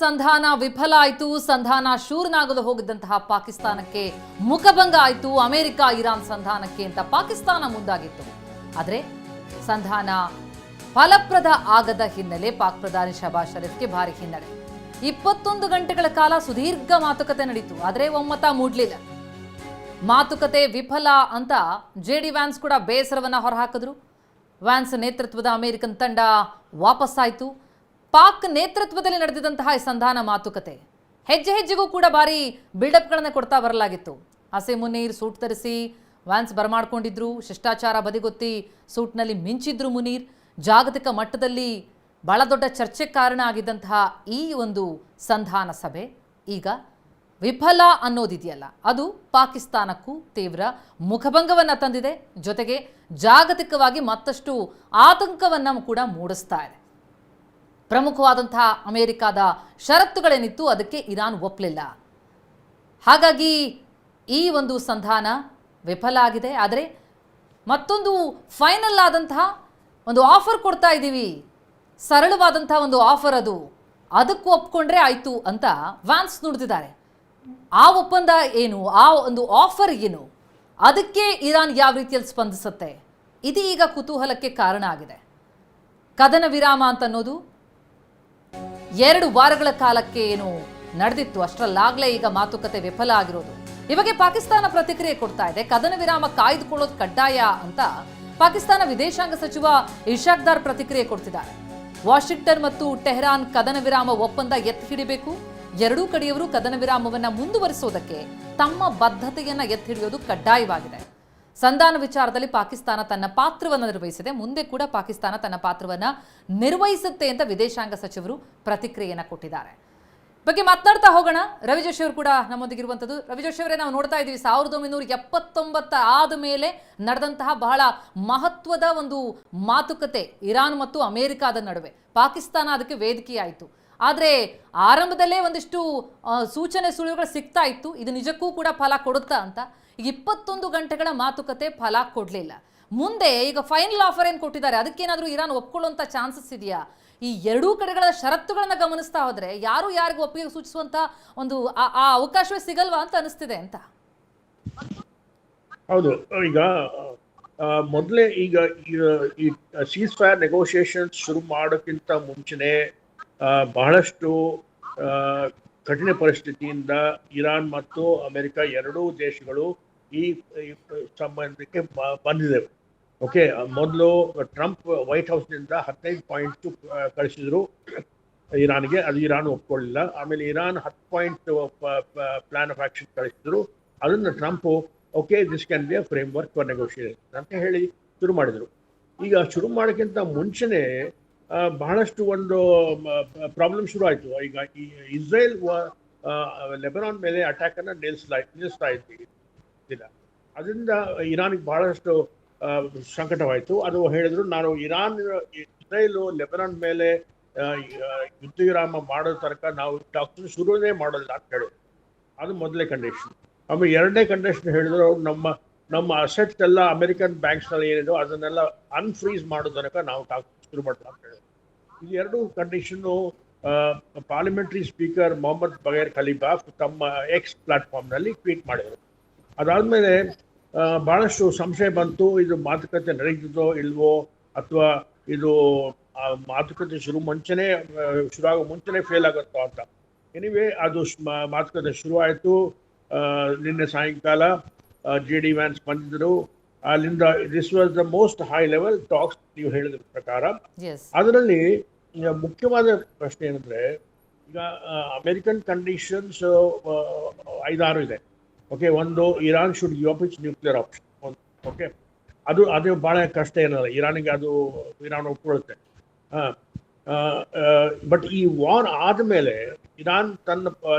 ಸಂಧಾನ ವಿಫಲ ಆಯಿತು. ಸಂಧಾನ ಶೂರನಾಗಲು ಹೋಗಿದ್ದಂತಹ ಪಾಕಿಸ್ತಾನಕ್ಕೆ ಮುಖಭಂಗ ಆಯಿತು. ಅಮೆರಿಕ ಇರಾನ್ ಸಂಧಾನಕ್ಕೆ ಅಂತ ಪಾಕಿಸ್ತಾನ ಮುಂದಾಗಿತ್ತು. ಆದರೆ ಸಂಧಾನ ಫಲಪ್ರದ ಆಗದ ಹಿನ್ನೆಲೆ ಪಾಕ್ ಪ್ರಧಾನಿ ಶಹಬಾಜ್ ಶರೀಫ್ಗೆ ಭಾರಿ ಹಿನ್ನಡೆ. 21 ಗಂಟೆಗಳ ಕಾಲ ಸುದೀರ್ಘ ಮಾತುಕತೆ ನಡೀತು. ಆದರೆ ಒಮ್ಮತ ಮೂಡಲಿಲ್ಲ. ಮಾತುಕತೆ ವಿಫಲ ಅಂತ ಜೆಡಿ ವ್ಯಾನ್ಸ್ ಕೂಡ ಬೇಸರವನ್ನ ಹೊರಹಾಕಿದ್ರು. ವ್ಯಾನ್ಸ್ ನೇತೃತ್ವದ ಅಮೆರಿಕನ್ ತಂಡ ವಾಪಸ್ಸಾಯಿತು. ಪಾಕ್ ನೇತೃತ್ವದಲ್ಲಿ ನಡೆದಿದ್ದಂತಹ ಈ ಸಂಧಾನ ಮಾತುಕತೆ ಹೆಜ್ಜೆ ಹೆಜ್ಜೆಗೂ ಕೂಡ ಭಾರಿ ಬಿಲ್ಡಪ್ಗಳನ್ನು ಕೊಡ್ತಾ ಬರಲಾಗಿತ್ತು. ಹಸೆ ಮುನೀರ್ ಸೂಟ್ ಧರಿಸಿ ವ್ಯಾನ್ಸ್ ಬರಮಾಡ್ಕೊಂಡಿದ್ರು. ಶಿಷ್ಟಾಚಾರ ಬದಿಗೊತ್ತಿ ಸೂಟ್ನಲ್ಲಿ ಮಿಂಚಿದ್ರು ಮುನೀರ್. ಜಾಗತಿಕ ಮಟ್ಟದಲ್ಲಿ ಬಹಳ ದೊಡ್ಡ ಚರ್ಚೆಗೆ ಕಾರಣ ಆಗಿದ್ದಂತಹ ಈ ಒಂದು ಸಂಧಾನ ಸಭೆ ಈಗ ವಿಫಲ ಅನ್ನೋದಿದೆಯಲ್ಲ, ಅದು ಪಾಕಿಸ್ತಾನಕ್ಕೂ ತೀವ್ರ ಮುಖಭಂಗವನ್ನು ತಂದಿದೆ. ಜೊತೆಗೆ ಜಾಗತಿಕವಾಗಿ ಮತ್ತಷ್ಟು ಆತಂಕವನ್ನು ಕೂಡ ಮೂಡಿಸ್ತಾ ಇದೆ. ಪ್ರಮುಖವಾದಂತಹ ಅಮೆರಿಕದ ಷರತ್ತುಗಳೇನಿತ್ತು ಅದಕ್ಕೆ ಇರಾನ್ ಒಪ್ಪಲಿಲ್ಲ. ಹಾಗಾಗಿ ಈ ಒಂದು ಸಂಧಾನ ವಿಫಲ ಆಗಿದೆ. ಆದರೆ ಮತ್ತೊಂದು ಫೈನಲ್ ಆದಂತಹ ಒಂದು ಆಫರ್ ಕೊಡ್ತಾ ಇದ್ದೀವಿ, ಸರಳವಾದಂತಹ ಒಂದು ಆಫರ್, ಅದಕ್ಕೂ ಒಪ್ಕೊಂಡ್ರೆ ಆಯಿತು ಅಂತ ವ್ಯಾನ್ಸ್ ನುಡಿದಿದ್ದಾರೆ. ಆ ಒಪ್ಪಂದ ಏನು, ಆ ಒಂದು ಆಫರ್ ಏನು, ಅದಕ್ಕೆ ಇರಾನ್ ಯಾವ ರೀತಿಯಲ್ಲಿ ಸ್ಪಂದಿಸುತ್ತೆ, ಇದು ಈಗ ಕುತೂಹಲಕ್ಕೆ ಕಾರಣ ಆಗಿದೆ. ಕದನ ವಿರಾಮ ಅಂತ ಅನ್ನೋದು 2 ವಾರಗಳ ಕಾಲಕ್ಕೆ ಏನು ನಡೆದಿತ್ತು, ಅಷ್ಟರಲ್ಲಾಗಲೇ ಈಗ ಮಾತುಕತೆ ವಿಫಲ ಆಗಿರೋದು. ಇವಾಗ ಪಾಕಿಸ್ತಾನ ಪ್ರತಿಕ್ರಿಯೆ ಕೊಡ್ತಾ ಇದೆ. ಕದನ ವಿರಾಮ ಕಾಯ್ದುಕೊಳ್ಳೋದು ಕಡ್ಡಾಯ ಅಂತ ಪಾಕಿಸ್ತಾನ ವಿದೇಶಾಂಗ ಸಚಿವ ಇಶಾಕ್ದಾರ್ ಪ್ರತಿಕ್ರಿಯೆ ಕೊಡ್ತಿದ್ದಾರೆ. ವಾಷಿಂಗ್ಟನ್ ಮತ್ತು ಟೆಹರಾನ್ ಕದನ ವಿರಾಮ ಒಪ್ಪಂದ ಎತ್ತಿ ಹಿಡಿಬೇಕು. ಎರಡೂ ಕಡೆಯವರು ಕದನ ವಿರಾಮವನ್ನು ಮುಂದುವರಿಸೋದಕ್ಕೆ ತಮ್ಮ ಬದ್ಧತೆಯನ್ನು ಎತ್ತಿ ಹಿಡಿಯೋದು ಕಡ್ಡಾಯವಾಗಿದೆ. ಸಂಧಾನ ವಿಚಾರದಲ್ಲಿ ಪಾಕಿಸ್ತಾನ ತನ್ನ ಪಾತ್ರವನ್ನು ನಿರ್ವಹಿಸಿದೆ. ಮುಂದೆ ಕೂಡ ಪಾಕಿಸ್ತಾನ ತನ್ನ ಪಾತ್ರವನ್ನು ನಿರ್ವಹಿಸುತ್ತೆ ಅಂತ ವಿದೇಶಾಂಗ ಸಚಿವರು ಪ್ರತಿಕ್ರಿಯೆಯನ್ನು ಕೊಟ್ಟಿದ್ದಾರೆ. ಬಗ್ಗೆ ಮಾತನಾಡ್ತಾ ಹೋಗೋಣ. ರವಿ ಜೋಶಿ ಅವರು ಕೂಡ ನಮ್ಮೊಂದಿಗಿರುವಂಥದ್ದು. ರವಿ ಜೋಶಿ ಅವರೇ, ನಾವು ನೋಡ್ತಾ ಇದ್ದೀವಿ 1979 ಆದ ಮೇಲೆ ನಡೆದಂತಹ ಬಹಳ ಮಹತ್ವದ ಒಂದು ಮಾತುಕತೆ ಇರಾನ್ ಮತ್ತು ಅಮೆರಿಕಾದ ನಡುವೆ. ಪಾಕಿಸ್ತಾನ ಅದಕ್ಕೆ ವೇದಿಕೆಯಾಯಿತು. ಆದರೆ ಆರಂಭದಲ್ಲೇ ಒಂದಿಷ್ಟು ಸೂಚನೆ ಸುಳಿವುಗಳು ಸಿಗ್ತಾ ಇತ್ತು, ಇದು ನಿಜಕ್ಕೂ ಕೂಡ ಫಲ ಕೊಡುತ್ತಾ ಅಂತ. ಈಗ 21 ಗಂಟೆಗಳ ಮಾತುಕತೆ ಫಲ ಕೊಡಲಿಲ್ಲ. ಮುಂದೆ ಈಗ ಫೈನಲ್ ಆಫರ್ ಏನು ಕೊಟ್ಟಿದ್ದಾರೆ, ಅದಕ್ಕೇನಾದರೂ ಇರಾನ್ ಒಪ್ಕೊಳ್ಳುವಂಥ ಚಾನ್ಸಸ್ ಇದೆಯಾ? ಈ ಎರಡೂ ಕಡೆಗಳ ಷರತ್ತುಗಳನ್ನು ಗಮನಿಸ್ತಾ ಹೋದರೆ ಯಾರು ಯಾರಿಗೂ ಒಪ್ಪಿಗೆ ಸೂಚಿಸುವಂತ ಒಂದು ಆ ಅವಕಾಶವೇ ಸಿಗಲ್ವಾ ಅಂತ ಅನಿಸ್ತಿದೆ ಅಂತ. ಹೌದು, ಈಗ ಮೊದಲೇ ಈಗ ಈ ಸೀಸ್ ಫೈರ್ ನೆಗೋಷಿಯೇಷನ್ಸ್ ಶುರು ಮಾಡೋಕ್ಕಿಂತ ಮುಂಚೆನೆ ಬಹಳಷ್ಟು ಕಠಿಣ ಪರಿಸ್ಥಿತಿಯಿಂದ ಇರಾನ್ ಮತ್ತು ಅಮೆರಿಕ ಎರಡೂ ದೇಶಗಳು ಈ ಸಂಬಂಧಕ್ಕೆ ಬಂದಿದ್ದೆವು. ಓಕೆ, ಮೊದಲು ಟ್ರಂಪ್ ವೈಟ್ ಹೌಸ್ನಿಂದ 15 ಪಾಯಿಂಟ್ ಕಳಿಸಿದ್ರು ಇರಾನ್ಗೆ, ಅದು ಇರಾನ್ ಒಪ್ಕೊಳ್ಳಿಲ್ಲ. ಆಮೇಲೆ Iran 10 point plan of action ಕಳಿಸಿದ್ರು. ಅದನ್ನು Trump okay this can be a frame work for negotiation ಅಂತ ಹೇಳಿ ಶುರು ಮಾಡಿದರು. ಈಗ ಶುರು ಮಾಡೋಕ್ಕಿಂತ ಮುಂಚೆನೆ ಬಹಳಷ್ಟು ಒಂದು ಪ್ರಾಬ್ಲಮ್ ಶುರು ಆಯಿತು. ಈಗ ಈ ಇಸ್ರೇಲ್ ಲೆಬನಾನ್ ಮೇಲೆ ಅಟ್ಯಾಕನ್ನು ನಿಲ್ಲಿಸ್ತಾ ಇದ್ದಿಲ್ಲ. ಅದರಿಂದ ಇರಾನ್ಗೆ ಬಹಳಷ್ಟು ಸಂಕಟವಾಯಿತು. ಅದು ಹೇಳಿದ್ರು, ನಾನು ಇಸ್ರೇಲು ಲೆಬನಾನ್ ಮೇಲೆ ಯುದ್ಧ ವಿರಾಮ ಮಾಡೋ ತನಕ ನಾವು ಟಾಕ್ಸ್ ಶುರುವೇ ಮಾಡೋಲ್ಲ ಅಂತ ಹೇಳಿದ್ರು. ಅದು ಮೊದಲನೇ ಕಂಡೀಷನ್. ಆಮೇಲೆ ಎರಡನೇ ಕಂಡೀಷನ್ ಹೇಳಿದ್ರು, ನಮ್ಮ ಅಸೆಟ್ಸ್ ಎಲ್ಲ ಅಮೆರಿಕನ್ ಬ್ಯಾಂಕ್ಸ್ನಲ್ಲಿ ಏನಿದೆ ಅದನ್ನೆಲ್ಲ ಅನ್ಫ್ರೀಸ್ ಮಾಡೋ ತನಕ ನಾವು ಟಾಕ್ಸ್ ಶುರು ಮಾಡೋಲ್ಲ ಅಂತ ಹೇಳಿದ್ರು. ಈ ಎರಡು condition parliamentary speaker Mohammed Bagher Khalifa ತಮ್ಮ ಎಕ್ಸ್ ಪ್ಲಾಟ್ಫಾರ್ಮ್ನಲ್ಲಿ ಟ್ವೀಟ್ ಮಾಡಿದರು. ಅದಾದಮೇಲೆ ಬಹಳಷ್ಟು ಸಂಶಯ ಬಂತು, ಇದು ಮಾತುಕತೆ ನಡೀತಿದ್ದೋ ಇಲ್ವೋ, ಅಥವಾ ಇದು ಮಾತುಕತೆ ಶುರುವಾಗೋ ಮುಂಚೆನೇ ಫೇಲ್ ಆಗುತ್ತೋ ಅಂತ. ಎನಿವೇ ಅದು ಮಾತುಕತೆ ಶುರುವಾಯಿತು. ನಿನ್ನೆ ಸಾಯಂಕಾಲ ಜೆ ಡಿ ವ್ಯಾನ್ಸ್ ಬಂದಿದ್ದರು. ಅಲ್ಲಿಂದ this was the most high level talks ನೀವು ಹೇಳಿದ ಪ್ರಕಾರ. ಅದರಲ್ಲಿ ಮುಖ್ಯವಾದ ಪ್ರಶ್ನೆ ಏನಂದ್ರೆ, ಈಗ ಅಮೆರಿಕನ್ ಕಂಡೀಷನ್ಸ್ 5-6 ಇದೆ. ಓಕೆ, ಒಂದು Iran should give up it's nuclear option. Okay, ಅದು ಭಾಳ ಕಷ್ಟ ಏನಲ್ಲ, ಇರಾನಿಗೆ ಇರಾನ್ ಒಪ್ಕೊಳ್ಳುತ್ತೆ. ಬಟ್ ಈ ವಾರ್ ಆದಮೇಲೆ ಇರಾನ್ ತನ್ನ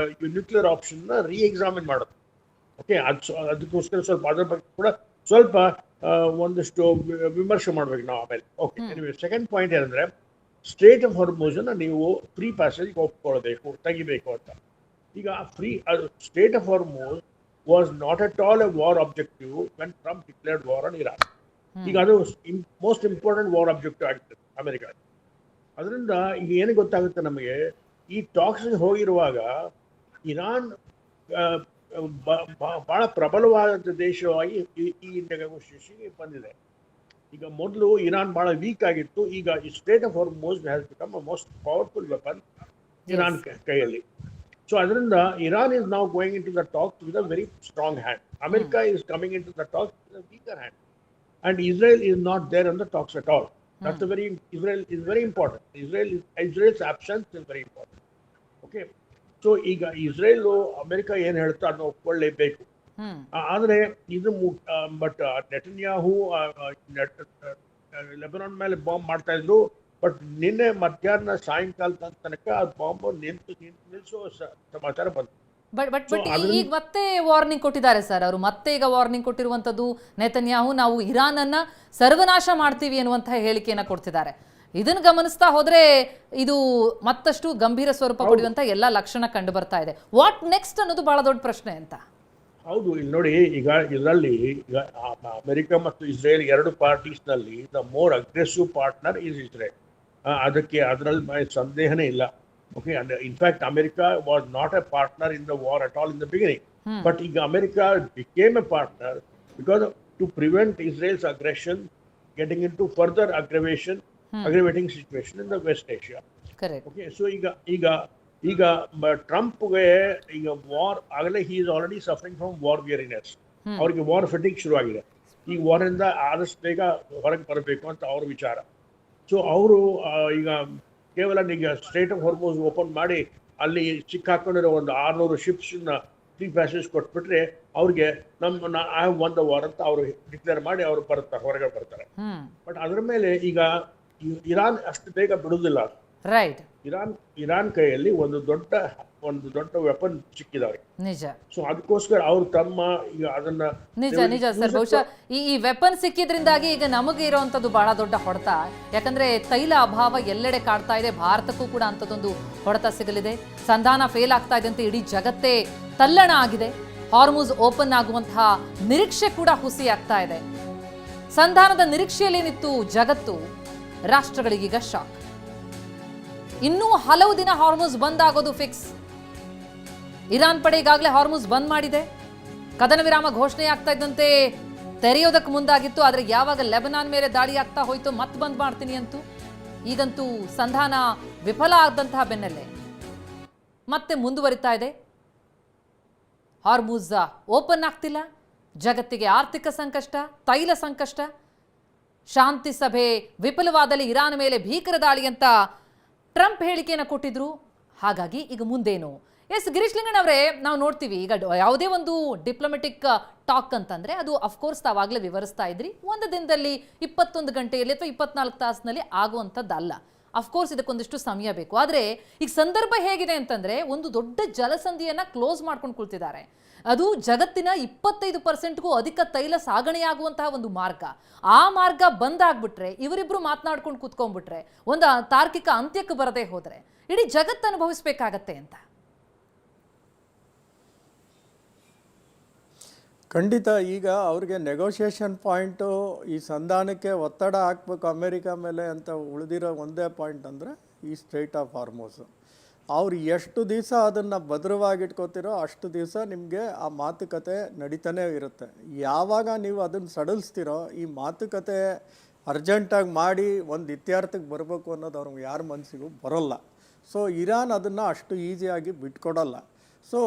ನ್ಯೂಕ್ಲಿಯರ್ ಆಪ್ಷನ್ನ ಎಕ್ಸಾಮಿನ್ ಮಾಡುತ್ತೆ. ಓಕೆ, ಅದಕ್ಕೋಸ್ಕರ ಸ್ವಲ್ಪ ಅದ್ರ ಬಗ್ಗೆ ಕೂಡ ಸ್ವಲ್ಪ ಒಂದಷ್ಟು ವಿಮರ್ಶೆ ಮಾಡ್ಬೇಕು ನಾವು ಆಮೇಲೆ. ಓಕೆ, ಸೆಕೆಂಡ್ ಪಾಯಿಂಟ್ ಏನಂದ್ರೆ, ಸ್ಟೇಟ್ ಆಫ್ ಹಾರ್ಮುಜನ್ನ ನೀವು ಫ್ರೀ ಪ್ಯಾಸೇಜ್ಗೆ ತೆಗಿಬೇಕು ಅಂತ. ಈಗ state of Hormuz was not at all a war objective when Trump declared war on Iran. ಈಗ ಅದು ಮೋಸ್ಟ್ ಇಂಪಾರ್ಟೆಂಟ್ ವಾರ್ ಆಬ್ಜೆಕ್ಟಿವ್ ಆಗುತ್ತೆ ಅಮೆರಿಕ. ಅದರಿಂದ ಈಗ ಏನು ಗೊತ್ತಾಗುತ್ತೆ ನಮಗೆ, ಈ ಟಾಕ್ಸ್ ಹೋಗಿರುವಾಗ ಇರಾನ್ ಬಹಳ ಪ್ರಬಲವಾದ ದೇಶವಾಗಿ ಈ ನೆಗೋಸಿಯೇಷನ್ಗೆ ಬಂದಿದೆ. ಈಗ ಮೊದಲು ಇರಾನ್ ಬಹಳ ವೀಕ್ ಆಗಿತ್ತು. ಈಗ ಈ state of Hormuz has become a most powerful weapon Iran ಕೈಯಲ್ಲಿ. ಸೊ ಅದರಿಂದ Iran is now going into the talks with a very strong hand. America is coming into the talks with a weaker hand. And Israel is not there on the talks at all. That's a Israel is very important. Israel's absence is very important. Okay. So ಈಗ Israel America ಏನ್ ಹೇಳ್ತಾ ಅದನ್ನ ಒಪ್ಕೊಳ್ಳೇಬೇಕು. ಆದ್ರೆ ಇದು but ನೆಟನ್ಯಾಹು Lebanon ಮೇಲೆ bomb ಮಾಡ್ತಾ ಇದ್ರು. But ನಿನ್ನೆ ಮಧ್ಯಾಹ್ನ ಸಾಯಂಕಾಲದ ತನಕ ಆ ಬಾಂಬ್ ನಿಲ್ಲಿಸುವ ಸಮಾಚಾರ ಬಂತು. ಬಟ್ ಈಗ ಮತ್ತೆ ವಾರ್ನಿಂಗ್ ಕೊಟ್ಟಿದ್ದಾರೆ ಸರ್ ಅವರು. ಮತ್ತೆ ಈಗ ವಾರ್ನಿಂಗ್ ಕೊಟ್ಟಿರುವಂತದ್ದು ನೆತನ್ಯಾಹು, ನಾವು ಇರಾನ್ ಅನ್ನ ಸರ್ವನಾಶ ಮಾಡ್ತೀವಿ ಅನ್ನುವಂತಹ ಹೇಳಿಕೆಯನ್ನ ಕೊಡ್ತಿದ್ದಾರೆ. ಇದನ್ನು ಗಮನಿಸ್ತಾ ಹೋದ್ರೆ ಇದು ಮತ್ತಷ್ಟು ಗಂಭೀರ ಸ್ವರೂಪ ಪಡೆಯುವಂತ ಎಲ್ಲಾ ಲಕ್ಷಣ ಕಂಡು ಬರ್ತಾ ಇದೆ. ವಾಟ್ ನೆಕ್ಸ್ಟ್ ಅನ್ನೋದು ಬಹಳ ದೊಡ್ಡ ಪ್ರಶ್ನೆ ಅಂತ. ಹೌದು, ಇಲ್ಲಿ ನೋಡಿ, ಈಗ ಇದರಲ್ಲಿ ಈಗ ಅಮೆರಿಕ ಮತ್ತು ಇಸ್ರೇಲ್ ಎರಡು ಪಾರ್ಟೀಸ್ ನಲ್ಲಿ the more aggressive partner is Israel. ಅದರಲ್ಲಿ ಸಂದೇಹನೇ ಇಲ್ಲ. Okay, and in fact, America was not a partner in the war at all in the beginning. But America became a partner because to prevent Israel's aggression getting into further aggravating situation in the West Asia. Correct. Okay, so ಈಗ ಟ್ರಂಪ್ಗೆ ಈಗ war ಆಗಲೇ he is already suffering from war weariness. ಅವರಿಗೆ war ಫಟಿಗ್ ಶುರುವಾಗಿದೆ. ಈ ವಾರಿಂದ ಆದಷ್ಟು ಬೇಗ ಹೊರಗೆ ಬರಬೇಕು ಅಂತ ಅವ್ರ ವಿಚಾರ. ಸೊ ಅವರು ಈಗ ಕೇವಲ ಈಗ ಸ್ಟ್ರೇಟ್ ಆಫ್ ಹಾರ್ಮುಜ್ ಓಪನ್ ಮಾಡಿ ಅಲ್ಲಿ ಸಿಕ್ಕಾಕೊಂಡಿರೋ ಒಂದು 600 ಶಿಪ್ಸ್ ಫ್ರೀ ಪ್ಯಾಸೇಜ್ ಕೊಟ್ಬಿಟ್ರೆ ಅವ್ರಿಗೆ I have one the war ಅಂತ ಅವರು ಡಿಕ್ಲೇರ್ ಮಾಡಿ ಅವರು ಹೊರಗೆ ಬರ್ತಾರೆ. ಬಟ್ ಅದ್ರ ಮೇಲೆ ಈಗ ಇರಾನ್ ಅಷ್ಟು ಬೇಗ ಬಿಡುದಿಲ್ಲ. ರೈಟ್. ಇರಾನ್ ಕೈಯಲ್ಲಿ ಒಂದು ದೊಡ್ಡ ವೆಪನ್ ಸಿಕ್ಕಿದಾವೆ. ನಿಜ. ಸೊ ಅದಕ್ಕೋಸ್ಕರ ಅವ್ರು ತಮ್ಮ ಈಗ ಅದನ್ನ ನಿಜ ಸರ್. ಬಹುಶಃ ಈ ವೆಪನ್ ಸಿಕ್ಕಿದ್ರಿಂದಾಗಿ ಈಗ ನಮಗೆ ಇರುವಂತದ್ದು ಬಹಳ ದೊಡ್ಡ ಹೊಡೆತ. ಯಾಕಂದ್ರೆ ತೈಲ ಅಭಾವ ಎಲ್ಲೆಡೆ ಕಾಡ್ತಾ ಇದೆ. ಭಾರತಕ್ಕೂ ಕೂಡ ಅಂತದೊಂದು ಹೊಡೆತ ಸಿಗಲಿದೆ. ಸಂಧಾನ ಫೇಲ್ ಆಗ್ತಾ ಇದೆ ಅಂತ ಇಡೀ ಜಗತ್ತೇ ತಲ್ಲಣ ಆಗಿದೆ. ಹಾರ್ಮುಜ್ ಓಪನ್ ಆಗುವಂತಹ ನಿರೀಕ್ಷೆ ಕೂಡ ಹುಸಿ ಆಗ್ತಾ ಇದೆ. ಸಂಧಾನದ ನಿರೀಕ್ಷೆಯಲ್ಲೇನಿತ್ತು ಜಗತ್ತು, ರಾಷ್ಟ್ರಗಳಿಗೀಗ ಶಾಕ್. ಇನ್ನೂ ಹಲವು ದಿನ ಹಾರ್ಮುಜ್ ಬಂದ್ ಆಗೋದು ಫಿಕ್ಸ್. ಇರಾನ್ ಪಡೆ ಈಗಾಗಲೇ ಹಾರ್ಮುಜ್ ಬಂದ್ ಮಾಡಿದೆ. ಕದನ ವಿರಾಮ ಘೋಷಣೆ ಆಗ್ತಾ ಇದ್ದಂತೆ ತೆರೆಯೋದಕ್ಕೆ ಮುಂದಾಗಿತ್ತು. ಆದರೆ ಯಾವಾಗ ಲೆಬನಾನ್ ಮೇಲೆ ದಾಳಿ ಆಗ್ತಾ ಹೋಯ್ತು ಮತ್ತೆ ಬಂದ್ ಮಾಡ್ತೀನಿ ಅಂತೂ. ಈಗಂತೂ ಸಂಧಾನ ವಿಫಲ ಆದಂತಹ ಬೆನ್ನಲ್ಲೇ ಮತ್ತೆ ಮುಂದುವರಿತಾ ಇದೆ. ಹಾರ್ಮುಜ್ ಓಪನ್ ಆಗ್ತಿಲ್ಲ. ಜಗತ್ತಿಗೆ ಆರ್ಥಿಕ ಸಂಕಷ್ಟ, ತೈಲ ಸಂಕಷ್ಟ, ಶಾಂತಿ ಸಭೆ ವಿಫಲವಾದಲ್ಲಿ ಇರಾನ್ ಮೇಲೆ ಭೀಕರ ದಾಳಿ ಅಂತ ಟ್ರಂಪ್ ಹೇಳಿಕೆಯನ್ನು ಕೊಟ್ಟಿದ್ರು. ಹಾಗಾಗಿ ಈಗ ಮುಂದೇನು? ಎಸ್ ಗಿರೀಶ್ ಲಿಂಗಣ್ಣ ಅವರೇ, ನಾವು ನೋಡ್ತೀವಿ ಈಗ ಯಾವುದೇ ಒಂದು ಡಿಪ್ಲೊಮೆಟಿಕ್ ಟಾಕ್ ಅಂತಂದ್ರೆ ಅದು ಅಫ್ಕೋರ್ಸ್ ತಾವಾಗಲೇ ವಿವರಿಸ್ತಾ ಇದ್ರಿ, ಒಂದು ದಿನದಲ್ಲಿ 21 ಗಂಟೆಯಲ್ಲಿ ಅಥವಾ 24 ತಾಸಿನಲ್ಲಿ ಆಗುವಂಥದ್ದಲ್ಲ. ಅಫ್ಕೋರ್ಸ್ ಇದಕ್ಕೊಂದಿಷ್ಟು ಸಮಯ ಬೇಕು. ಆದರೆ ಈಗ ಸಂದರ್ಭ ಹೇಗಿದೆ ಅಂತಂದ್ರೆ ಒಂದು ದೊಡ್ಡ ಜಲಸಂಧಿಯನ್ನ ಕ್ಲೋಸ್ ಮಾಡ್ಕೊಂಡು ಕುಳಿತಿದ್ದಾರೆ. ಅದು ಜಗತ್ತಿನ 25%ಗೂ ಅಧಿಕ ತೈಲ ಸಾಗಣೆಯಾಗುವಂತಹ ಒಂದು ಮಾರ್ಗ. ಆ ಮಾರ್ಗ ಬಂದಾಗ್ಬಿಟ್ರೆ, ಇವರಿಬ್ರು ಮಾತನಾಡ್ಕೊಂಡು ಕೂತ್ಕೊಂಡ್ಬಿಟ್ರೆ, ಒಂದು ತಾರ್ಕಿಕ ಅಂತ್ಯಕ್ಕೆ ಬರದೇ ಹೋದ್ರೆ ಇಡೀ ಜಗತ್ತು ಅನುಭವಿಸ್ಬೇಕಾಗತ್ತೆ ಅಂತ. ಖಂಡಿತ. ಈಗ ಅವ್ರಿಗೆ ನೆಗೋಷಿಯೇಷನ್ ಪಾಯಿಂಟು ಈ ಸಂಧಾನಕ್ಕೆ ಒತ್ತಡ ಹಾಕ್ಬೇಕು ಅಮೇರಿಕಾ ಮೇಲೆ ಅಂತ ಉಳಿದಿರೋ ಒಂದೇ ಪಾಯಿಂಟ್ ಅಂದರೆ ಈ ಸ್ಟ್ರೈಟ್ ಆಫ್ ಹಾರ್ಮುಜ್. ಅವ್ರು ಎಷ್ಟು ದಿವಸ ಅದನ್ನು ಭದ್ರವಾಗಿಟ್ಕೋತಿರೋ ಅಷ್ಟು ದಿವಸ ನಿಮಗೆ ಆ ಮಾತುಕತೆ ನಡೀತಾನೆ ಇರುತ್ತೆ. ಯಾವಾಗ ನೀವು ಅದನ್ನು ಸಡಿಲಿಸ್ತಿರೋ, ಈ ಮಾತುಕತೆ ಅರ್ಜೆಂಟಾಗಿ ಮಾಡಿ ಒಂದು ಇತ್ಯರ್ಥಕ್ಕೆ ಬರಬೇಕು ಅನ್ನೋದು ಅವ್ರಿಗೆ ಯಾರ ಮನಸ್ಸಿಗೂ ಬರೋಲ್ಲ. ಸೊ ಇರಾನ್ ಅದನ್ನು ಅಷ್ಟು ಈಸಿಯಾಗಿ ಬಿಟ್ಕೊಡಲ್ಲ. ಸೊ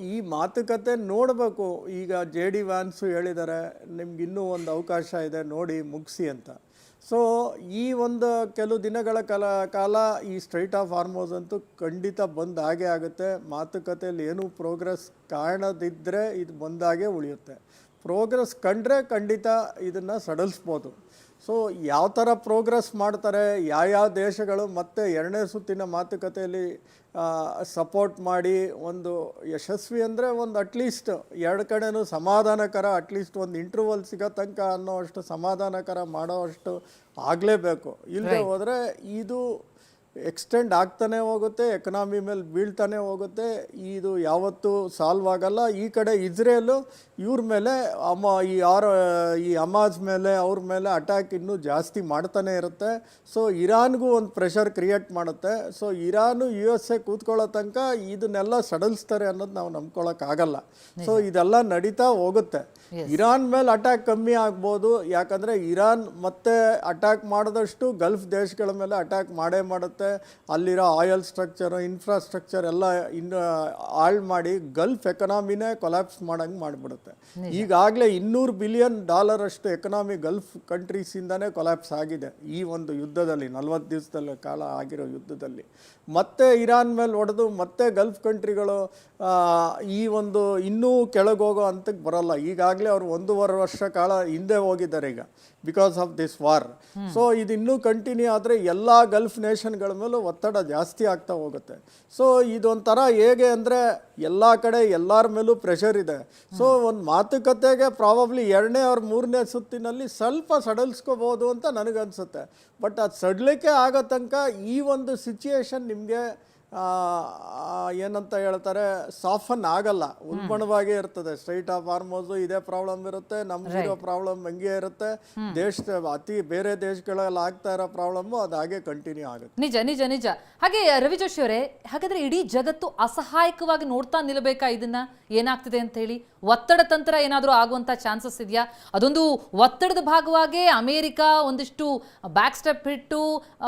ಈ ಮಾತುಕತೆ ನೋಡಬೇಕು. ಈಗ JD ವ್ಯಾನ್ಸು ಹೇಳಿದ್ದಾರೆ ನಿಮ್ಗೆ ಇನ್ನೂ ಒಂದು ಅವಕಾಶ ಇದೆ ನೋಡಿ ಮುಗಿಸಿ ಅಂತ. ಸೊ ಈ ಒಂದು ಕೆಲವು ದಿನಗಳ ಕಾಲ ಈ ಸ್ಟ್ರೈಟ್ ಆಫ್ ಹಾರ್ಮುಜ್ ಅಂತೂ ಖಂಡಿತ ಬಂದ್ ಆಗೇ ಆಗುತ್ತೆ. ಮಾತುಕತೆಯಲ್ಲಿ ಏನೂ ಪ್ರೋಗ್ರೆಸ್ ಕಾಣದಿದ್ದರೆ ಇದು ಬಂದಾಗೇ ಉಳಿಯುತ್ತೆ. ಪ್ರೋಗ್ರೆಸ್ ಕಂಡ್ರೆ ಖಂಡಿತ ಇದನ್ನು ಸಡಿಲಿಸ್ಬೋದು. ಸೊ ಯಾವ ಥರ ಪ್ರೋಗ್ರೆಸ್ ಮಾಡ್ತಾರೆ, ಯಾವ ದೇಶಗಳು ಮತ್ತೆ ಎರಡನೇ ಸುತ್ತಿನ ಮಾತುಕತೆಯಲ್ಲಿ ಸಪೋರ್ಟ್ ಮಾಡಿ ಒಂದು ಯಶಸ್ವಿ ಅಂದರೆ ಒಂದು ಅಟ್ಲೀಸ್ಟ್ ಎರಡು ಕಡೆನೂ ಸಮಾಧಾನಕರ, ಅಟ್ಲೀಸ್ಟ್ ಒಂದು ಇಂಟರ್ವಲ್ ಸಿಗೋ ತನಕ ಅನ್ನೋ ಅಷ್ಟು ಸಮಾಧಾನಕರ ಮಾಡೋ ಅಷ್ಟು ಆಗಲೇಬೇಕು. ಇಲ್ಲದೆ ಹೋದರೆ ಇದು ಎಕ್ಸ್ಟೆಂಡ್ ಆಗ್ತಾನೆ ಹೋಗುತ್ತೆ, ಎಕನಾಮಿ ಮೇಲೆ ಬೀಳ್ತಾನೆ ಹೋಗುತ್ತೆ. ಇದು ಯಾವತ್ತೂ ಸಾಲ್ವ್ ಆಗಲ್ಲ. ಈ ಕಡೆ ಇಸ್ರೇಲು ಇವ್ರ ಮೇಲೆ ಈ ಹಮಾಸ್ ಮೇಲೆ ಅವ್ರ ಮೇಲೆ ಅಟ್ಯಾಕ್ ಇನ್ನೂ ಜಾಸ್ತಿ ಮಾಡ್ತಾನೆ ಇರುತ್ತೆ. ಸೊ ಇರಾನ್ಗೂ ಒಂದು ಪ್ರೆಷರ್ ಕ್ರಿಯೇಟ್ ಮಾಡುತ್ತೆ. ಸೊ ಇರಾನು USA ಕೂತ್ಕೊಳ್ಳೋ ತನಕ ಇದನ್ನೆಲ್ಲ ಸಡಲಿಸ್ತಾರೆ ಅನ್ನೋದು ನಾವು ನಂಬ್ಕೊಳ್ಳೋಕ್ಕಾಗಲ್ಲ. ಸೊ ಇದೆಲ್ಲ ನಡೀತಾ ಹೋಗುತ್ತೆ. ಇರಾನ್ ಮೇಲೆ ಅಟ್ಯಾಕ್ ಕಮ್ಮಿ ಆಗ್ಬೋದು, ಯಾಕಂದರೆ ಇರಾನ್ ಮತ್ತೆ ಅಟ್ಯಾಕ್ ಮಾಡಿದಷ್ಟು ಗಲ್ಫ್ ದೇಶಗಳ ಮೇಲೆ ಅಟ್ಯಾಕ್ ಮಾಡುತ್ತೆ. ಅಲ್ಲಿರೋ ಆಯಿಲ್ ಸ್ಟ್ರಕ್ಚರು, ಇನ್ಫ್ರಾಸ್ಟ್ರಕ್ಚರ್ ಎಲ್ಲ ಇನ್ನು ಹಾಳು ಮಾಡಿ ಗಲ್ಫ್ ಎಕನಾಮಿನೇ ಕೊಲ್ಯಾಪ್ಸ್ ಮಾಡಂಗೆ ಮಾಡಿಬಿಡುತ್ತೆ. ಈಗಾಗಲೇ $200 ಬಿಲಿಯನ್ ಅಷ್ಟು ಎಕನಾಮಿ ಗಲ್ಫ್ ಕಂಟ್ರೀಸಿಂದನೇ ಕೊಲ್ಯಾಪ್ಸ್ ಆಗಿದೆ ಈ ಒಂದು ಯುದ್ಧದಲ್ಲಿ, 40 ದಿವಸದ ಕಾಲ ಆಗಿರೋ ಯುದ್ಧದಲ್ಲಿ. ಮತ್ತೆ ಇರಾನ್ ಮೇಲೆ ಹೊಡೆದು ಮತ್ತೆ ಗಲ್ಫ್ ಕಂಟ್ರಿಗಳು ಈ ಒಂದು ಇನ್ನೂ ಕೆಳಗೋಗೋ ಹಂತಕ್ಕೆ ಬರೋಲ್ಲ. ಈಗಾಗಲೇ ಅವರು 1.5 ವರ್ಷ ಕಾಲ ಹಿಂದೆ ಹೋಗಿದ್ದಾರೆ ಈಗ because of this war. So ಇದು ಇನ್ನೂ ಕಂಟಿನ್ಯೂ ಆದರೆ ಎಲ್ಲ ಗಲ್ಫ್ ನೇಷನ್ಗಳ ಮೇಲೂ ಒತ್ತಡ ಜಾಸ್ತಿ ಆಗ್ತಾ ಹೋಗುತ್ತೆ. ಸೊ ಇದೊಂಥರ ಹೇಗೆ ಅಂದರೆ ಎಲ್ಲ ಕಡೆ ಎಲ್ಲರ ಮೇಲೂ ಪ್ರೆಷರ್ ಇದೆ. ಸೊ ಒಂದು ಮಾತುಕತೆಗೆ ಪ್ರಾಬಬ್ಲಿ 2ನೇ or 3ನೇ ಸುತ್ತಿನಲ್ಲಿ ಸ್ವಲ್ಪ ಸಡಲಿಸ್ಕೋಬೋದು ಅಂತ ನನಗನ್ಸುತ್ತೆ. ಬಟ್ ಅದು ಸಡಲಿಕ್ಕೆ ಆಗೋ ತನಕ ಈ ಒಂದು ಸಿಚುಯೇಷನ್ ನಿಮಗೆ ಏನಂತ ಹೇಳ್ತಾರೆ, ಸಾಫನ್ ಆಗಲ್ಲ, ಉಲ್ಬಣವಾಗೇ ಇರ್ತದೆ. ಸ್ಟ್ರೈಟ್ ಆಫ್ ಹಾರ್ಮೋಸು ಇದೇ ಪ್ರಾಬ್ಲಮ್ ಇರುತ್ತೆ, ನಮಗಿರೋ ಪ್ರಾಬ್ಲಮ್ ಹಂಗೆ ಇರುತ್ತೆ. ಬೇರೆ ದೇಶಗಳಲ್ಲಿ ಆಗ್ತಾ ಇರೋ ಪ್ರಾಬ್ಲಮ್ಮು ಅದು ಹಾಗೆ ಕಂಟಿನ್ಯೂ ಆಗುತ್ತೆ. ನಿಜ ನಿಜ ನಿಜ. ಹಾಗೆ ರವಿ ಜೋಶಿ ಅವರೇ, ಹಾಗಾದ್ರೆ ಇಡೀ ಜಗತ್ತು ಅಸಹಾಯಕವಾಗಿ ನೋಡ್ತಾ ನಿಲ್ಲಬೇಕಾ ಇದನ್ನ, ಏನಾಗ್ತಿದೆ ಅಂತ ಹೇಳಿ? ಒತ್ತಡ ತಂತ್ರ ಏನಾದರೂ ಆಗುವಂಥ ಚಾನ್ಸಸ್ ಇದೆಯಾ? ಅದೊಂದು ಒತ್ತಡದ ಭಾಗವಾಗಿ ಅಮೇರಿಕ ಒಂದಿಷ್ಟು ಬ್ಯಾಕ್ ಸ್ಟೆಪ್ ಇಟ್ಟು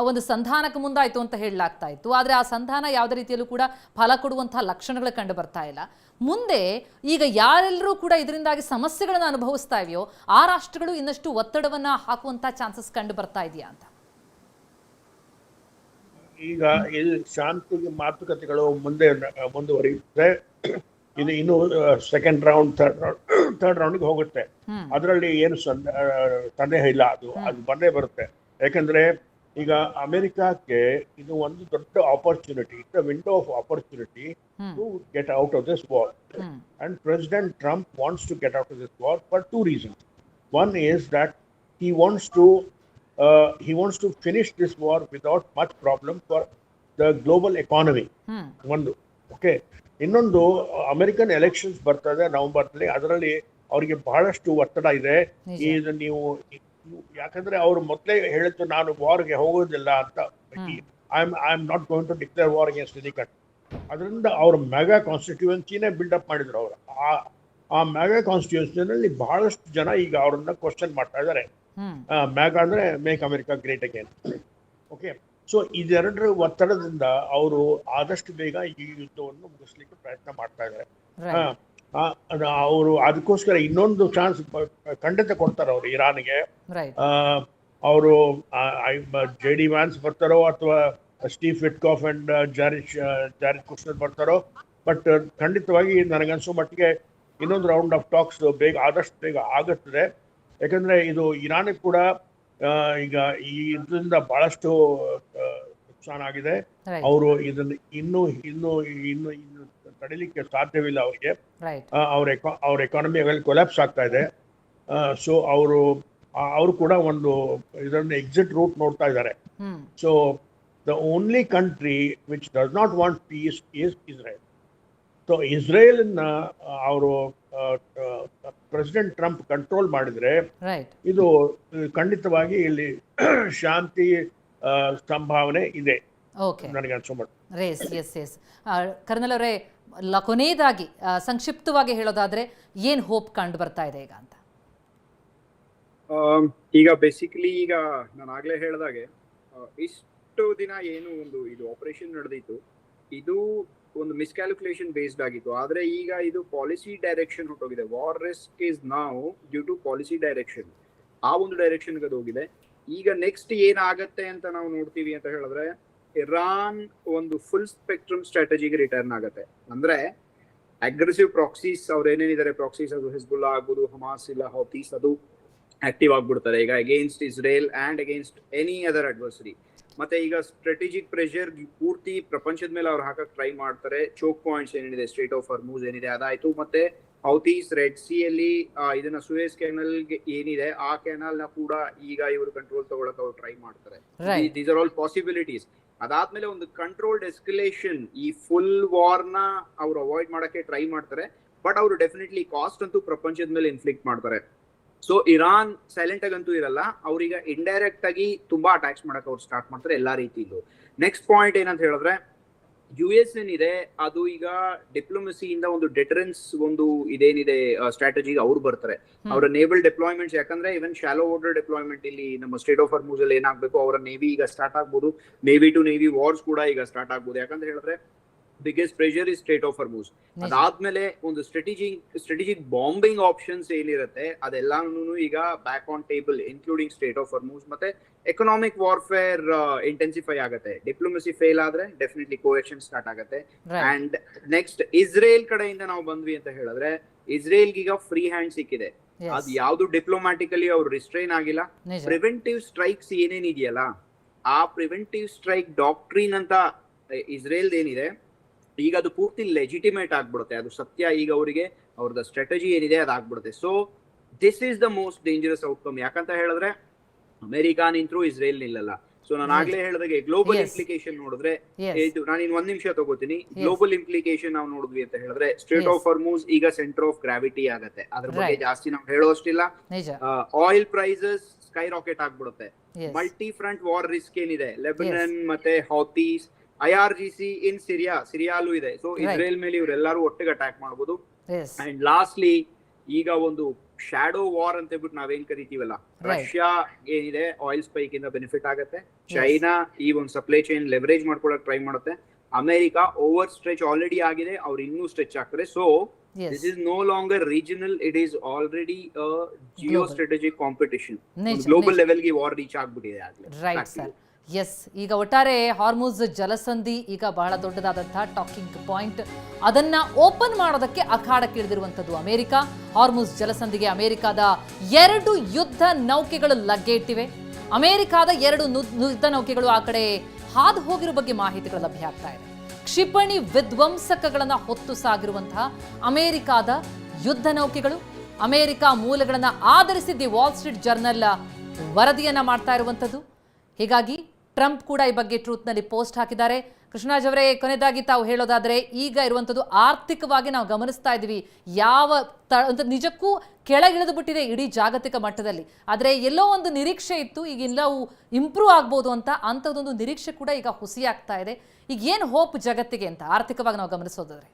ಒಂದು ಸಂಧಾನಕ್ಕೆ ಮುಂದಾಯಿತು ಅಂತ ಹೇಳಲಾಗ್ತಾ ಇತ್ತು. ಆದರೆ ಆ ಸಂಧಾನ ಯಾವುದೇ ರೀತಿಯಲ್ಲೂ ಕೂಡ ಫಲ ಕೊಡುವಂತಹ ಲಕ್ಷಣಗಳು ಕಂಡು ಬರ್ತಾ ಇಲ್ಲ. ಮುಂದೆ ಈಗ ಯಾರೆಲ್ಲರೂ ಕೂಡ ಇದರಿಂದಾಗಿ ಸಮಸ್ಯೆಗಳನ್ನು ಅನುಭವಿಸ್ತಾ ಇದೆಯೋ ಆ ರಾಷ್ಟ್ರಗಳು ಇನ್ನಷ್ಟು ಒತ್ತಡವನ್ನು ಹಾಕುವಂಥ ಚಾನ್ಸಸ್ ಕಂಡು ಬರ್ತಾ ಇದೆಯಾ ಅಂತ? ಈಗ ಇದು ಶಾಂತಿ ಮಾತುಕತೆಗಳು ಮುಂದುವರಿಯುತ್ತೆ. ಇದು ಇನ್ನು ಸೆಕೆಂಡ್ ರೌಂಡ್, ಥರ್ಡ್ ರೌಂಡ್ಗೆ ಹೋಗುತ್ತೆ. ಅದರಲ್ಲಿ ಏನು ಸಂದೇಹ ಇಲ್ಲ, ಅದು ಬಂದೇ ಬರುತ್ತೆ. ಯಾಕಂದ್ರೆ ಈಗ ಅಮೆರಿಕಕ್ಕೆ ಇದು ಒಂದು ದೊಡ್ಡ opportunity, it's a window of opportunity to get out of this war. And President Trump wants to get out of this war for 2 reasons. One is that he wants to finish this war without much problem for the global economy. ಒಂದು okay. ಇನ್ನೊಂದು, American elections ಬರ್ತದೆ ನವೆಂಬರ್ನಲ್ಲಿ. ಅದರಲ್ಲಿ ಅವರಿಗೆ ಬಹಳಷ್ಟು ಒತ್ತಡ ಇದೆ. ಇದು ನೀವು ಯಾಕಂದ್ರೆ ಅವರು ಮೊದಲೇ ಹೇಳಿದ್ದು ನಾನು ವಾರ್ಗೆ ಹೋಗೋದಿಲ್ಲ ಅಂತ. I am not going to declare war against any country. ಅದರಿಂದ ಅವ್ರ ಮೆಗಾ ಕಾನ್ಸ್ಟಿಟ್ಯೂಯೆನ್ಸಿನೇ ಬಿಲ್ಡಪ್ ಮಾಡಿದ್ರು ಅವರು. ಆ ಮೆಗಾ ಕಾನ್ಸ್ಟಿಟ್ಯೂಯೆನ್ಸಿನಲ್ಲಿ ಬಹಳಷ್ಟು ಜನ ಈಗ ಅವ್ರನ್ನ ಕ್ವಶನ್ ಮಾಡ್ತಾ ಇದ್ದಾರೆ. ಮೆಗಾ ಅಂದ್ರೆ make America great again. Okay. So ಇದೆರಡರ ಒತ್ತಡದಿಂದ ಅವರು ಆದಷ್ಟು ಬೇಗ ಈ ಯುದ್ಧವನ್ನು ಮುಗಿಸ್ಲಿಕ್ಕೆ ಪ್ರಯತ್ನ ಮಾಡ್ತಾ ಇದ್ದಾರೆ. ಅವರು ಅದಕ್ಕೋಸ್ಕರ ಇನ್ನೊಂದು ಚಾನ್ಸ್ ಖಂಡಿತ ಕೊಡ್ತಾರೆ ಅವರು ಇರಾನ್ಗೆ. ಅವರು JD ವ್ಯಾನ್ಸ್ ಬರ್ತಾರೋ ಅಥವಾ ಸ್ಟೀವ್ ವಿಟ್ಕಾಫ್ ಅಂಡ್ ಜಾರಿಶ್ ಕುಶ್ನರ್ ಬರ್ತಾರೋ. ಬಟ್ ಖಂಡಿತವಾಗಿ ನನಗನ್ಸೋ ಮಟ್ಟಿಗೆ ಇನ್ನೊಂದು ರೌಂಡ್ ಆಫ್ ಟಾಕ್ಸ್ ಆದಷ್ಟು ಬೇಗ ಆಗುತ್ತದೆ. ಯಾಕಂದ್ರೆ ಇದು ಇರಾನ್ ಕೂಡ ಈಗ ಈ ಇದರಿಂದ ಬಹಳಷ್ಟು ನುಕ್ಸಾನ ಆಗಿದೆ. ಅವರು ಇದನ್ನು ಇನ್ನು ತಡಿಲಿಕ್ಕೆ ಸಾಧ್ಯವಿಲ್ಲ ಅವರಿಗೆ. ಅವ್ರ ಎಕಾನಮಿ ಕೊಲ್ಯಾಪ್ಸ್ ಆಗ್ತಾ ಇದೆ. ಸೊ ಅವರು ಕೂಡ ಒಂದು ಇದನ್ನ ಎಕ್ಸಿಟ್ ರೂಟ್ ನೋಡ್ತಾ ಇದ್ದಾರೆ. So the only country which does not want peace is Israel. So Israel ಅವರು ಪ್ರೆಸಿಡೆಂಟ್ ಟ್ರಂಪ್ ಕಂಟ್ರೋಲ್ ಮಾಡಿದ್ರೆ ಇದು ಖಂಡಿತವಾಗಿ ಇಲ್ಲಿ ಶಾಂತಿ ಸಂಭಾವನೆ ಇದೆ ನನಗೆ ಅನ್ಸೋ ಮಟ್ಟಿಗೆ. ಕರ್ನಲ್ ಅವರೇ, ಕೊನೆಯದಾಗಿ ಸಂಕ್ಷಿಪ್ತವಾಗಿ ಹೇಳೋದಾದ್ರೆ ಏನ್ ಹೋಪ್ ಕಂಡು ಬರ್ತಾ ಇದೆ ಈಗ ಅಂತ? ಈಗ ಬೇಸಿಕಲಿ ಈಗ ನಾನು ಆಗ್ಲೇ ಹೇಳಿದಾಗೆ ಇಷ್ಟು ದಿನ ಏನು ಒಂದು ಇದು ಆಪರೇಷನ್ ನಡೆದಿತ್ತು, ಇದು ಒಂದು ಮಿಸ್ಕ್ಯಾಲ್ಕುಲೇಷನ್ ಬೇಸ್ಡ್ ಆಗಿತ್ತು. ಆದ್ರೆ ಈಗ ಇದು ಪಾಲಿಸಿ ಡೈರೆಕ್ಷನ್ ಹೊಟ್ಟೋಗಿದೆ. War risk is now due to policy direction. ಆ ಒಂದು ಡೈರೆಕ್ಷನ್ ಅದು ಹೋಗಿದೆ. ಈಗ ನೆಕ್ಸ್ಟ್ ಏನಾಗತ್ತೆ ಅಂತ ನಾವು ನೋಡ್ತೀವಿ ಅಂತ ಹೇಳಿದ್ರೆ, ಇರಾನ್ ಒಂದು ಫುಲ್ ಸ್ಪೆಕ್ಟ್ರಮ್ ಸ್ಟ್ರಾಟಜಿಗೆ ರಿಟರ್ನ್ ಆಗತ್ತೆ. ಅಂದ್ರೆ ಅಗ್ರೆಸಿವ್ ಪ್ರಾಕ್ಸೀಸ್ ಅವ್ರು ಏನೇನಿದ್ದಾರೆ ಪ್ರಾಕ್ಸೀಸ್, ಅದು ಹಿಜ್ಬುಲ್ಲಾ ಆಗ್ಬೋದು, ಹಮಾಸ್ ಇಲ್ಲ ಹೌತೀಸ್, ಅದು ಆಕ್ಟಿವ್ ಆಗ್ಬಿಡ್ತಾರೆ ಈಗ against Israel and against any other adversary. ಮತ್ತೆ ಈಗ ಸ್ಟ್ರಾಟಜಿಕ್ ಪ್ರೆಷರ್ ಪೂರ್ತಿ ಪ್ರಪಂಚದ ಮೇಲೆ ಅವ್ರು ಹಾಕಕ್ ಟ್ರೈ ಮಾಡ್ತಾರೆ. ಚೋಕ್ ಪಾಯಿಂಟ್ಸ್ ಏನಿದೆ, ಸ್ಟ್ರೇಟ್ ಆಫ್ ಹಾರ್ಮುಜ್ ಏನಿದೆ ಅದಾಯ್ತು. ಮತ್ತೆ ಹೌತೀಸ್ ರೆಡ್ ಸಿ ಅಲ್ಲಿ ಇದನ್ನ ಸುಯೇಸ್ ಕೆನಲ್ ಏನಿದೆ ಆ ಕೆನಲ್ ನ ಕೂಡ ಈಗ ಇವರು ಕಂಟ್ರೋಲ್ ತಗೊಳಕ್ ಅವ್ರು ಟ್ರೈ ಮಾಡ್ತಾರೆ. These are all possibilities. ಅದಾದ್ಮೇಲೆ ಒಂದು ಕಂಟ್ರೋಲ್ಡ್ ಎಸ್ಕಲೇಷನ್, ಈ ಫುಲ್ ವಾರ್ನ ಅವ್ರು ಅವಾಯ್ಡ್ ಮಾಡಕ್ಕೆ ಟ್ರೈ ಮಾಡ್ತಾರೆ, ಬಟ್ ಅವರು ಡೆಫಿನೆಟ್ಲಿ ಕಾಸ್ಟ್ ಅಂತೂ ಪ್ರಪಂಚದ ಮೇಲೆ ಇನ್ಫ್ಲಿಕ್ಟ್ ಮಾಡ್ತಾರೆ. ಸೊ ಇರಾನ್ ಸೈಲೆಂಟ್ ಆಗಂತೂ ಇರಲ್ಲ, ಅವ್ರೀಗ ಇಂಡೈರೆಕ್ಟ್ ಆಗಿ ತುಂಬಾ ಅಟ್ಯಾಕ್ಸ್ ಮಾಡಕ್ ಅವ್ರು ಸ್ಟಾರ್ಟ್ ಮಾಡ್ತಾರೆ ಎಲ್ಲಾ ರೀತಿಯಿಂದ. ನೆಕ್ಸ್ಟ್ ಪಾಯಿಂಟ್ ಏನಂತ ಹೇಳಿದ್ರೆ, US ಏನಿದೆ ಅದು ಈಗ ಡಿಪ್ಲೊಮಸಿಯಿಂದ ಒಂದು ಡೆಟರೆನ್ಸ್ ಒಂದು ಇದೇನಿದೆ ಸ್ಟ್ರಾಟಜಿಗೆ ಅವ್ರು ಬರ್ತಾರೆ. ಅವರ ನೇವಲ್ ಡಿಪ್ಲಾಯ್ಮೆಂಟ್ಸ್, ಯಾಕಂದ್ರೆ ಇವನ್ ಶಾಲೋ ವಾಟರ್ ಡಿಪ್ಲಾಯ್ಮೆಂಟ್ ಇಲ್ಲಿ ನಮ್ಮ ಸ್ಟೇಟ್ ಆಫ್ ಹಾರ್ಮುಜ್ ಅಲ್ಲಿ ಏನಾಗಬೇಕು, ಅವರ ನೇವಿ ಈಗ ಸ್ಟಾರ್ಟ್ ಆಗ್ಬೋದು, ನೇವಿ ಟು ನೇವಿ ವಾರ್ಸ್ ಕೂಡ ಈಗ ಸ್ಟಾರ್ಟ್ ಆಗ್ಬೋದು. ಯಾಕಂತ ಹೇಳಿದ್ರೆ biggest pressure is state of Hormuz. ಅದಾದ್ಮೇಲೆ ಒಂದು ಸ್ಟ್ರಾಟಜಿಕ್ ಬಾಂಬಿಂಗ್ ಆಪ್ಷನ್ಸ್ ಏನಿರುತ್ತೆ ಅದೆಲ್ಲಾನು ಈಗ back on table, including state of Hormuz. ಮತ್ತೆ ಎಕನಾಮಿಕ್ ವಾರ್ಫೇರ್ ಇಂಟೆನ್ಸಿಫೈ ಆಗುತ್ತೆ. ಡಿಪ್ಲೊಮಸಿ ಫೇಲ್ ಆದ್ರೆ ಡೆಫಿನೆಟ್ಲಿ ಕೋಎಕ್ಷನ್ ಸ್ಟಾರ್ಟ್ ಆಗುತ್ತೆ. ಅಂಡ್ ನೆಕ್ಸ್ಟ್ ಇಸ್ರೇಲ್ ಕಡೆಯಿಂದ ನಾವು ಬಂದ್ವಿ ಅಂತ ಹೇಳಿದ್ರೆ, ಇಸ್ರೇಲ್ಗೆ ಈಗ ಫ್ರೀ ಹ್ಯಾಂಡ್ ಸಿಕ್ಕಿದೆ. ಅದು ಯಾವ್ದು ಡಿಪ್ಲೊಮ್ಯಾಟಿಕಲಿ ಅವ್ರು ರಿಸ್ಟ್ರೈನ್ ಆಗಿಲ್ಲ. ಪ್ರಿವೆಂಟಿವ್ ಸ್ಟ್ರೈಕ್ಸ್ ಏನೇನಿದೆಯಲ್ಲ, ಆ ಪ್ರಿವೆಂಟಿವ್ ಸ್ಟ್ರೈಕ್ ಡಾಕ್ಟ್ರಿನ್ ಅಂತ ಇಸ್ರೇಲ್ ಏನಿದೆ ಈಗ ಅದು ಪೂರ್ತಿ ಲೆಜಿಟಿಮೇಟ್ ಆಗ್ಬಿಡುತ್ತೆ. ಅದು ಸತ್ಯ. ಈಗ ಅವರಿಗೆ ಅವ್ರದ್ದು ಸ್ಟ್ರಾಟಜಿ ಏನಿದೆ ಅದಾಗ್ಬಿಡುತ್ತೆ. So this is the most dangerous outcome. ಯಾಕಂತ ಹೇಳಿದ್ರೆ ಅಮೆರಿಕಾ ನಿಂತರೂ ಇಸ್ರೇಲ್ ನಿಲ್ಲಲ್ಲ. ಸೊ ನಾನು ಆಗ್ಲೇ ಹೇಳಿದಾಗೆ ಗ್ಲೋಬಲ್ ಇಂಪ್ಲಿಕೇಶನ್ ನೋಡಿದ್ರೆ, ಇದು ನಾನು ಇನ್ 1 ನಿಮಿಷ ತಗೋತೀನಿ. ಗ್ಲೋಬಲ್ ಇಂಪ್ಲಿಕೇಶನ್ ನಾವು ನೋಡಿದ್ವಿ ಅಂತ ಹೇಳಿದ್ರೆ, ಸ್ಟೇಟ್ ಆಫ್ ಹಾರ್ಮುಜ್ ಈಗ ಸೆಂಟರ್ ಆಫ್ ಗ್ರಾವಿಟಿ ಆಗತ್ತೆ. ಅದ್ರ ಬಗ್ಗೆ ಜಾಸ್ತಿ ನಾವು ಹೇಳೋಷ್ಟಿಲ್ಲ. ಆಯಿಲ್ ಪ್ರೈಸಸ್ ಸ್ಕೈ ರಾಕೆಟ್ ಆಗ್ಬಿಡುತ್ತೆ. ಮಲ್ಟಿ ಫ್ರಂಟ್ ವಾರ್ ರಿಸ್ಕ್ ಏನಿದೆ, ಲೆಬನನ್ ಮತ್ತೆ ಹೌತೀಸ್, IRGC ಇನ್ ಸಿರಿಯಾಲು ಇದೆ. ಸೊ ಇಸ್ರೇಲ್ ಮೇಲೆ ಇವರೆಲ್ಲರೂ ಒಟ್ಟಿಗೆ ಅಟ್ಯಾಕ್ ಮಾಡಬಹುದು. ಅಂಡ್ ಲಾಸ್ಟ್ಲಿ ಈಗ ಒಂದು ಶಾಡೋ ವಾರ್ ಅಂತ ಹೇಳ್ಬಿಟ್ಟು ನಾವೇನ್ ಕರಿತೀವಲ್ಲ, ರಷ್ಯಾ ಏನಿದೆ ಆಯಿಲ್ ಸ್ಪೈಕ್ ಇಂದ ಬೆನಿಫಿಟ್ ಆಗುತ್ತೆ. ಚೈನಾ ಈ ಒಂದು ಸಪ್ಲೈ ಚೈನ್ ಲೆವರೇಜ್ ಮಾಡ್ಕೊಳಕ್ ಟ್ರೈ ಮಾಡುತ್ತೆ. ಅಮೆರಿಕ ಓವರ್ ಸ್ಟ್ರೆಚ್ ಆಲ್ರೆಡಿ ಆಗಿದೆ, ಅವ್ರು ಇನ್ನೂ ಸ್ಟ್ರೆಚ್ ಆಗ್ತಾರೆ. So this is no longer regional, it is already geostrategic competition. Global ಲೆವೆಲ್ಗೆ ವಾರ್ ರೀಚ್ ಆಗ್ಬಿಟ್ಟಿದೆ ಆಗ್ಲೇ. ಎಸ್, ಈಗ ಒಟ್ಟಾರೆ ಹಾರ್ಮುಜ್ ಜಲಸಂಧಿ ಈಗ ಬಹಳ ದೊಡ್ಡದಾದಂತಹ ಟಾಕಿಂಗ್ ಪಾಯಿಂಟ್. ಅದನ್ನ ಓಪನ್ ಮಾಡೋದಕ್ಕೆ ಅಖಾಡಕ್ಕೆ ಇಳಿದಿರುವಂಥದ್ದು ಅಮೆರಿಕ. ಹಾರ್ಮುಜ್ ಜಲಸಂಧಿಗೆ ಅಮೆರಿಕದ 2 ಯುದ್ಧ ನೌಕೆಗಳು ಲಗ್ಗೆಯಿಟ್ಟಿವೆ. ಅಮೆರಿಕದ 2 ಯುದ್ಧ ನೌಕೆಗಳು ಆ ಕಡೆ ಹಾದು ಹೋಗಿರೋ ಬಗ್ಗೆ ಮಾಹಿತಿಗಳು ಲಭ್ಯ ಆಗ್ತಾ ಇದೆ. ಕ್ಷಿಪಣಿ ವಿಧ್ವಂಸಕಗಳನ್ನ ಹೊತ್ತು ಸಾಗಿರುವಂತಹ ಅಮೆರಿಕದ ಯುದ್ಧ ನೌಕೆಗಳು. ಅಮೆರಿಕ ಮೂಲಗಳನ್ನ ಆಧರಿಸಿ ದಿ ವಾಲ್ ಸ್ಟ್ರೀಟ್ ಜರ್ನಲ್ ವರದಿಯನ್ನ ಮಾಡ್ತಾ ಇರುವಂಥದ್ದು. ಹೀಗಾಗಿ ಟ್ರಂಪ್ ಕೂಡ ಈ ಬಗ್ಗೆ ಟ್ರೂತ್ನಲ್ಲಿ ಪೋಸ್ಟ್ ಹಾಕಿದ್ದಾರೆ. ಕೃಷ್ಣರಾಜ್ ಅವರೇ, ಕೊನೆಯದಾಗಿ ತಾವು ಹೇಳೋದಾದ್ರೆ, ಈಗ ಇರುವಂಥದ್ದು ಆರ್ಥಿಕವಾಗಿ ನಾವು ಗಮನಿಸ್ತಾ ಇದ್ದೀವಿ ನಿಜಕ್ಕೂ ಕೆಳಗಿಳಿದು ಬಿಟ್ಟಿದೆ ಇಡೀ ಜಾಗತಿಕ ಮಟ್ಟದಲ್ಲಿ. ಆದರೆ ಎಲ್ಲೋ ಒಂದು ನಿರೀಕ್ಷೆ ಇತ್ತು, ಈಗ ಎಲ್ಲವೂ ಇಂಪ್ರೂವ್ ಆಗ್ಬೋದು ಅಂತ, ಅಂಥದ್ದೊಂದು ನಿರೀಕ್ಷೆ ಕೂಡ ಈಗ ಹುಸಿಯಾಗ್ತಾ ಇದೆ. ಈಗ ಏನು ಹೋಪ್ ಜಗತ್ತಿಗೆ ಅಂತ ಆರ್ಥಿಕವಾಗಿ ನಾವು ಗಮನಿಸೋದಾದ್ರೆ?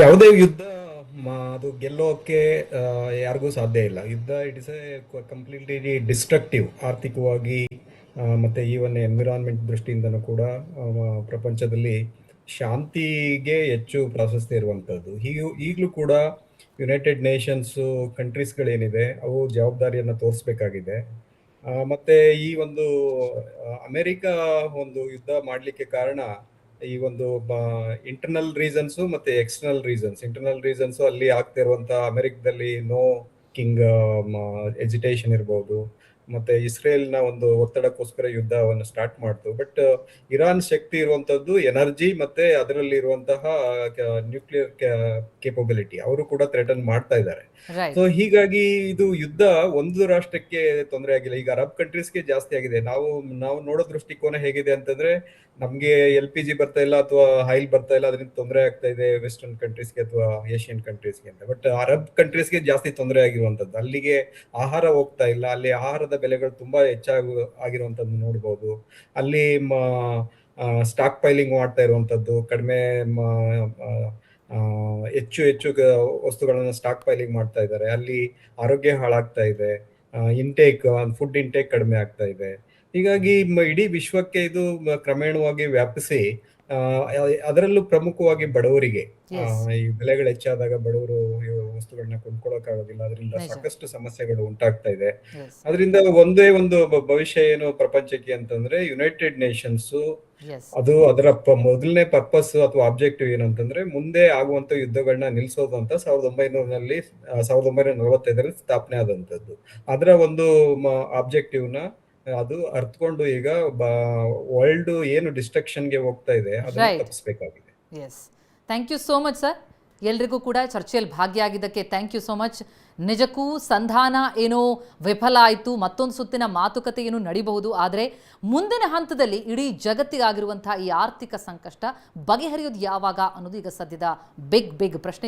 ಯಾವುದೇ ಯುದ್ಧ ಅದು ಗೆಲ್ಲೋಕೆ ಯಾರಿಗೂ ಸಾಧ್ಯ ಇಲ್ಲ. ಯುದ್ಧ it is A completely destructive ಆರ್ಥಿಕವಾಗಿ, ಮತ್ತೆ ಈವನ್ ಎನ್ವಿರಾನ್ಮೆಂಟ್ ದೃಷ್ಟಿಯಿಂದನೂ ಕೂಡ ಪ್ರಪಂಚದಲ್ಲಿ ಶಾಂತಿಗೆ ಹೆಚ್ಚು ಪ್ರಾಶಸ್ತ್ಯ ಇರುವಂಥದ್ದು. ಈಗಲೂ ಕೂಡ ಯುನೈಟೆಡ್ ನೇಷನ್ಸು ಕಂಟ್ರೀಸ್ಗಳೇನಿದೆ ಅವು ಜವಾಬ್ದಾರಿಯನ್ನು ತೋರಿಸ್ಬೇಕಾಗಿದೆ. ಮತ್ತೆ ಈ ಒಂದು ಅಮೆರಿಕ ಒಂದು ಯುದ್ಧ ಮಾಡಲಿಕ್ಕೆ ಕಾರಣ ಈ ಒಂದು ಇಂಟರ್ನಲ್ ರೀಸನ್ಸು ಮತ್ತೆ ಎಕ್ಸ್ಟರ್ನಲ್ ರೀಸನ್ಸ್. ಇಂಟರ್ನಲ್ ರೀಸನ್ಸು ಅಲ್ಲಿ ಆಗ್ತಾ ಇರುವಂತ ಅಮೆರಿಕದಲ್ಲಿ ನೋ ಕಿಂಗ್ ಎಜಿಟೇಷನ್ ಇರ್ಬೋದು, ಮತ್ತೆ ಇಸ್ರೇಲ್ನ ಒಂದು ಒತ್ತಡಕ್ಕೋಸ್ಕರ ಯುದ್ಧವನ್ನು ಸ್ಟಾರ್ಟ್ ಮಾಡ್ತು. ಬಟ್ ಇರಾನ್ ಶಕ್ತಿ ಇರುವಂತದ್ದು ಎನರ್ಜಿ ಮತ್ತೆ ಅದರಲ್ಲಿ ಇರುವಂತಹ ನ್ಯೂಕ್ಲಿಯರ್ ಕೇಪಬಿಲಿಟಿ, ಅವರು ಕೂಡ ಥ್ರೆಟನ್ ಮಾಡ್ತಾ ಇದ್ದಾರೆ. ಸೊ ಹೀಗಾಗಿ ಇದು ಯುದ್ಧ ಒಂದು ರಾಷ್ಟ್ರಕ್ಕೆ ತೊಂದರೆ ಆಗಿಲ್ಲ, ಈಗ ಅರಬ್ ಕಂಟ್ರೀಸ್ಗೆ ಜಾಸ್ತಿ ಆಗಿದೆ. ನಾವು ನೋಡೋ ದೃಷ್ಟಿಕೋನ ಹೇಗಿದೆ ಅಂತಂದ್ರೆ, ನಮ್ಗೆ LPG ಬರ್ತಾ ಇಲ್ಲ ಅಥವಾ ಆಯಿಲ್ ಬರ್ತಾ ಇಲ್ಲ, ಅದರಿಂದ ತೊಂದರೆ ಆಗ್ತಾ ಇದೆ ವೆಸ್ಟರ್ನ್ ಕಂಟ್ರೀಸ್ಗೆ ಅಥವಾ ಏಷ್ಯನ್ ಕಂಟ್ರೀಸ್ಗೆ ಅಂತ. ಬಟ್ ಅರಬ್ ಕಂಟ್ರೀಸ್ಗೆ ಜಾಸ್ತಿ ತೊಂದರೆ ಆಗಿರುವಂತದ್ದು, ಅಲ್ಲಿಗೆ ಆಹಾರ ಹೋಗ್ತಾ ಇಲ್ಲ, ಅಲ್ಲಿ ಆಹಾರದ ಬೆಲೆಗಳು ತುಂಬಾ ಆಗಿರುವಂತದ್ದು ನೋಡ್ಬೋದು. ಅಲ್ಲಿ ಸ್ಟಾಕ್ ಪೈಲಿಂಗ್ ಮಾಡ್ತಾ ಇರುವಂತದ್ದು, ಕಡಿಮೆ ಹೆಚ್ಚು ವಸ್ತುಗಳನ್ನ ಸ್ಟಾಕ್ ಪೈಲಿಂಗ್ ಮಾಡ್ತಾ ಇದ್ದಾರೆ. ಅಲ್ಲಿ ಆರೋಗ್ಯ ಹಾಳಾಗ್ತಾ ಇದೆ, ಫುಡ್ ಇಂಟೇಕ್ ಕಡಿಮೆ ಆಗ್ತಾ ಇದೆ. ಹೀಗಾಗಿ ಇಡೀ ವಿಶ್ವಕ್ಕೆ ಇದು ಕ್ರಮೇಣವಾಗಿ ವ್ಯಾಪಿಸಿ, ಅದರಲ್ಲೂ ಪ್ರಮುಖವಾಗಿ ಬಡವರಿಗೆ ಈ ಬೆಲೆಗಳು ಹೆಚ್ಚಾದಾಗ ಬಡವರು ವಸ್ತುಗಳನ್ನ ಕೊಂಡ್ಕೊಳ್ಳೋಕ್ಕಾಗೋದಿಲ್ಲ, ಅದರಿಂದ ಸಾಕಷ್ಟು ಸಮಸ್ಯೆಗಳು ಉಂಟಾಗ್ತಾ ಇದೆ. ಅದರಿಂದ ಒಂದೇ ಒಂದು ಭವಿಷ್ಯ ಏನು ಪ್ರಪಂಚಕ್ಕೆ ಅಂತಂದ್ರೆ, ಯುನೈಟೆಡ್ ನೇಷನ್ಸ್ ಅದು ಅದರ ಮೊದಲನೇ ಪರ್ಪಸ್ ಅಥವಾ ಆಬ್ಜೆಕ್ಟಿವ್ ಏನಂತಂದ್ರೆ, ಮುಂದೆ ಆಗುವಂತ ಯುದ್ಧಗಳನ್ನ ನಿಲ್ಸೋದು ಅಂತ 1945 ಸ್ಥಾಪನೆ ಆದಂತದ್ದು. ಅದರ ಒಂದು ಆಬ್ಜೆಕ್ಟಿವ್ ನ ಅದು ಅರ್ಥಕೊಂಡು ಈಗ ವರ್ಲ್ಡ್ ಏನು ಡಿಸ್ಟ್ರಕ್ಷನ್ಗೆ ಹೋಗ್ತಾ ಇದೆ ಅದನ್ನ ತಪ್ಪಿಸಬೇಕಾಗಿದೆ. Yes, thank you so much sir. ಎಲ್ರಿಗೂ ಕೂಡ ಚರ್ಚೆಯಲ್ಲಿ ಭಾಗಿಯಾಗಿದ್ದಕ್ಕೆ ಥ್ಯಾಂಕ್ ಯು ಸೋ ಮಚ್. ನಿಜಕ್ಕೂ ಸಂಧಾನ ಏನೋ ವಿಫಲ ಆಯಿತು, ಮತ್ತೊಂದು ಸುತ್ತಿನ ಮಾತುಕತೆ ಏನು ನಡಿಬಹುದು, ಆದರೆ ಮುಂದಿನ ಹಂತದಲ್ಲಿ ಇಡೀ ಜಗತ್ತಿಗಾಗಿರುವಂತಹ ಈ ಆರ್ಥಿಕ ಸಂಕಷ್ಟ ಬಗೆಹರಿಯೋದು ಯಾವಾಗ ಅನ್ನೋದು ಈಗ ಸದ್ಯದ ಬಿಗ್ ಪ್ರಶ್ನೆ.